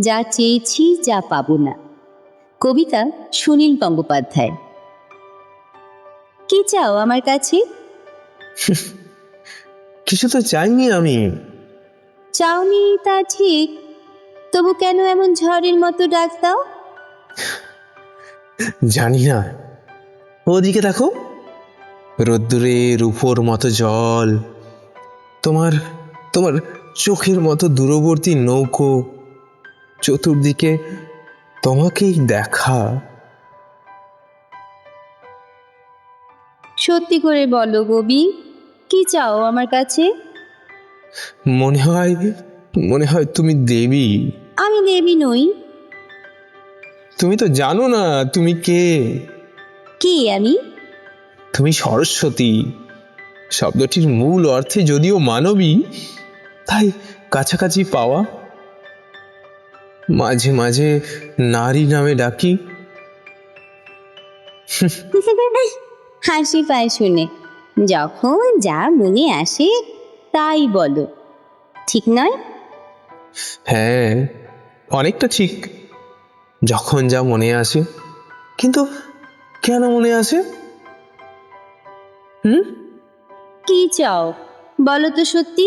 যা চেয়েছি যা পাবো না। কবিতা সুনীল গঙ্গোপাধ্যায়। কি চাও আমার কাছে? কিছু তো চাইনি আমি। চাওনি তা ঠিক, তবু কেন এমন ঝড়ের মতো ডাক দাও? জানি না, ওদিকে দেখো, রোদ্দুরের উপর মতো জল, তোমার তোমার চোখের মতো দূরবর্তী নৌকো, চতুর্দিকে তোমাকেই দেখা। সত্যি করে বলো কবি, কি চাও আমার কাছে? মনে হয় মনে হয় তুমি দেবী। আমি দেবী নই। তুমি তো জানো না তুমি কে। কি আমি? তুমি সরস্বতী। শব্দটির মূল অর্থে যদিও মানবী, তাই কাছাকাছি পাওয়া। মাঝে মাঝে নারী নামে ডাকি। হাসি পায় শুনে। যখন যা মনে আসে তাই বলো, ঠিক নয়? হ্যাঁ, অনেকটা ঠিক। যখন যা মনে আসে, কিন্তু কেন মনে আসে? কি চাও বলো তো সত্যি,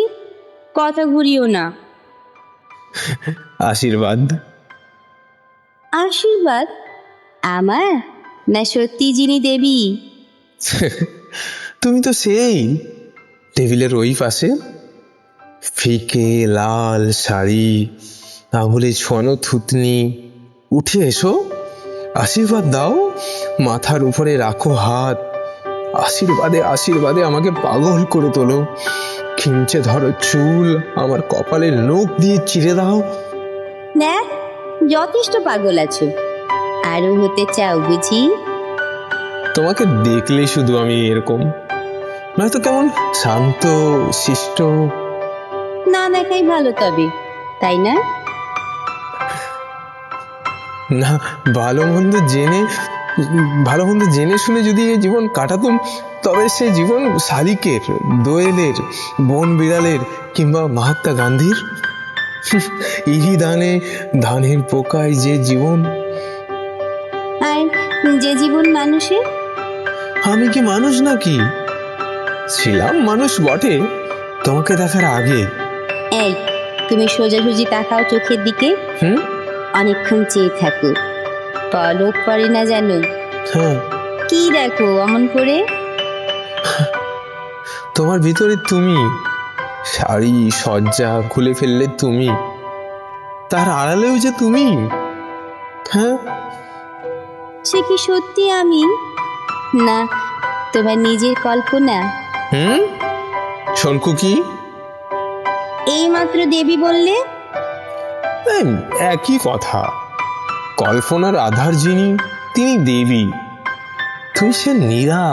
কথা ঘুরিও না। আশীর্বাদ। আশীর্বাদ? আমার, না সত্যি যিনি দেবী? তুমি তো সেই টেবিলের ওই পাশে, ফিকে লাল শাড়ি, আঙুলে ছোঁয়ানো থুতনি। উঠে এসো, আশীর্বাদ দাও, মাথার উপরে রাখো হাত। আশীর্বাদে আশীর্বাদে আমাকে পাগল করে তোলো। খিমচে ধরো চুল, আমার কপালের নখ দিয়ে চিরে দাও। দেখ, যথেষ্ট পাগল আছো, আরো হতে চাও বুঝি? তোমাকে দেখলেই শুধু আমি এরকম, নয়তো কেমন শান্ত শিষ্ট। না দেখাই ভালো তবে, তাই না? না, ভালো মন্দ জেনে ভালো মন্দ জেনে শুনে যদি এই জীবন কাটাতুম, তবে সে জীবন শালিকের, দোয়েলের, বন বিড়ালের, কিংবা মহাত্মা গান্ধীর। ইরি দানে ধানের পোকায় যে জীবন। আর যে জীবন মানুষের। আমি কি মানুষ নাকি? ছিলাম মানুষ বটে, তোমাকে দেখার আগে। এই, তুমি সোজাসুজি তাকাও চোখের দিকে। হুম। অনেকক্ষণ চেয়ে থাকো, পলক পড়ে না জানো? হ্যাঁ। কি দেখো অমন করে? তোমার ভিতরে তুমি, শাড়ি সজ্জা খুলে ফেললে তুমি, তার আড়ালেও যে তুমি। হ্যাঁ। সে কি সত্যি আমি, না তোমার নিজের কল্পনা? শঙ্কু কি? এইমাত্র দেবী বললে। একই কথা। কল্পনার আধার যিনি, তিনি দেবী। তুমি সে নীরা।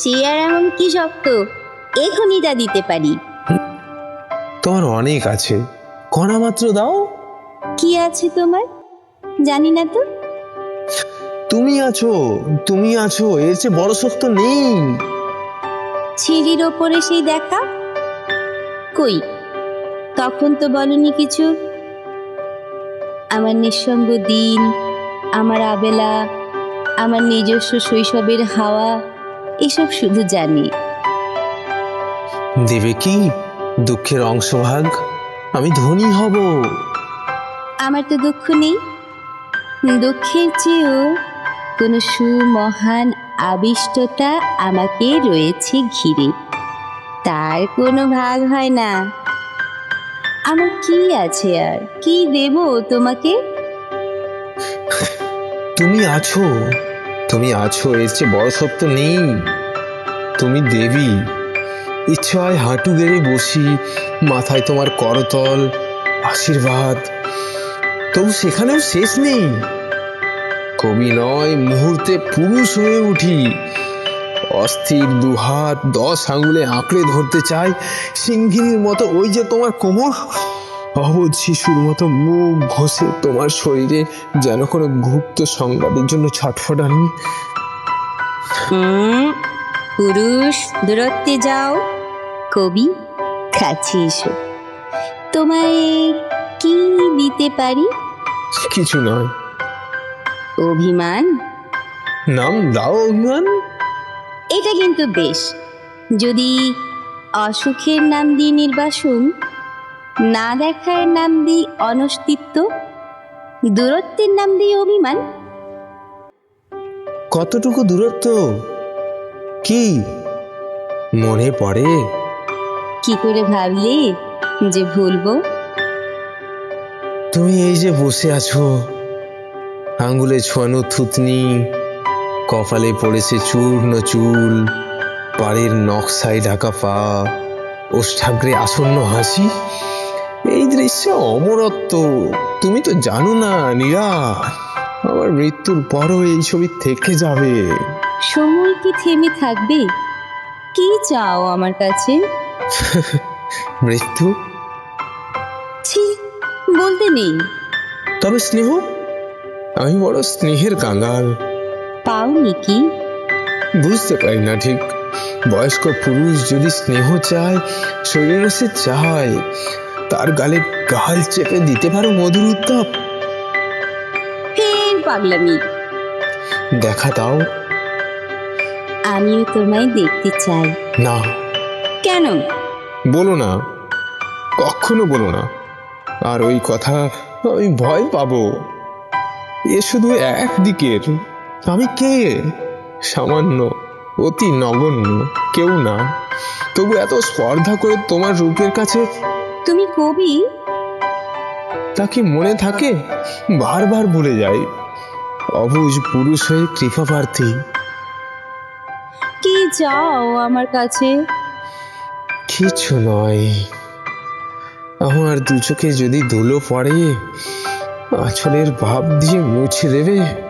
সে আর এমন কি শক্ত, এখনই তা দিতে পারি। তোমার অনেক আছে, কণা মাত্র দাও। কি আছে তোমার জানি না তো। তুমি আছো, তুমি আছো, এর চেয়ে বড় শক্ত নেই। সিঁড়ির ওপরে সেই দেখা, কই তখন তো বলনি কিছু। আমার নিঃসঙ্গ দিন, আমার আবেলা, আমার নিজস্ব শৈশবের হাওয়া, এসব শুধু জানি। দেবে কি দুঃখের অংশভাগ? আমি ধনী হব। আমার তো দুঃখ নেই, দুঃখের চেয়েও কোনো সুমহান আবিষ্টতা আমাকে রয়েছে ঘিরে, তার কোনো ভাগ হয় না। আমার কি আছে আর কি দেব তোমাকে? তুমি আছো, তুমি আছো, এর চেয়ে বড় সত্য নেই। তুমি দেবী। ইচ্ছে হয় হাঁটু গেড়ে বসি, মাথায় তোমার করতল, আশীর্বাদ। তবু সেখানেও শেষ নেই। কবি নয়, মুহূর্তে পুরুষ হয়ে উঠি। অস্থির দুহাত 10 আঙুলে আঁকড়ে ধরতে চাই, সিংহিনীর মতো ওই যে তোমার কোমর। অবোধ শিশুর মতো মুখ ঘষে তোমার শরীরে, যেন কোনো গুপ্ত সংবাদের জন্য ছটফটানি। পুরুষ দূরত্বে যাও, কবি কাছে এসো। তোমায় কি দিতে পারি? কিছু নয়। অভিমান? নাম দাও অভিমান। এটা কিন্তু বেশ। যদি অসুখের নাম দিই নির্বাসন, না দেখার নাম দিই অনস্তিত্ব, দূরত্বের নাম দিই অভিমান। কতটুকু দূরত্ব? কি মনে পড়ে? কি করে ভাবলে যে ভুলবো? তুমি এই যে বসে আছো, আঙ্গুলে ছোঁয়ানো থুতনি, কপালে পড়েছে চূর্ণ চুল, পাড়ের নকশায় ঢাকা পা, ওষ্ঠাগ্রে আসন্ন হাসি। এই দৃশ্য অমরত্ব। তুমি তো জানো না নীরা, আমার মৃত্যুর পরও এই ছবি থেকে যাবে। সময় কি থেমে থাকবে? কি চাও আমার কাছে? মৃত্যু? ছি, বলতে নেই। তবে স্নেহ? আমি বড় স্নেহের কাঙাল। পাওনি কি? বুঝতে পারি না ঠিক। বয়স্ক পুরুষ যদি স্নেহ চায়, শরীরে সে চায়, তার গালে গাল চেপে দিতে পারো মধুর উত্তাপ। ফের পাগলামি। দেখা দাও। আমিও তোমায় দেখতে চাই। না। কেন? বলো না, কখনো বলো না। আর ওই কথা আমি ভয় পাবো। এ শুধু একদিকের। আমি কে? সামান্য, অতি নগণ্য, কেউ না। তবু এত স্পর্ধা করে তোমার রূপের কাছে। তুমি কবি? তা কি মনে থাকে? বারবার ভুলে যাই। অবুঝ পুরুষ হয়ে কৃপা প্রার্থী। কি চাও আমার কাছে? কিছু নয়। আমার দু চোখে যদি ধুলো পড়ে, আঁচলের ভাব দিয়ে মুছে দেবে।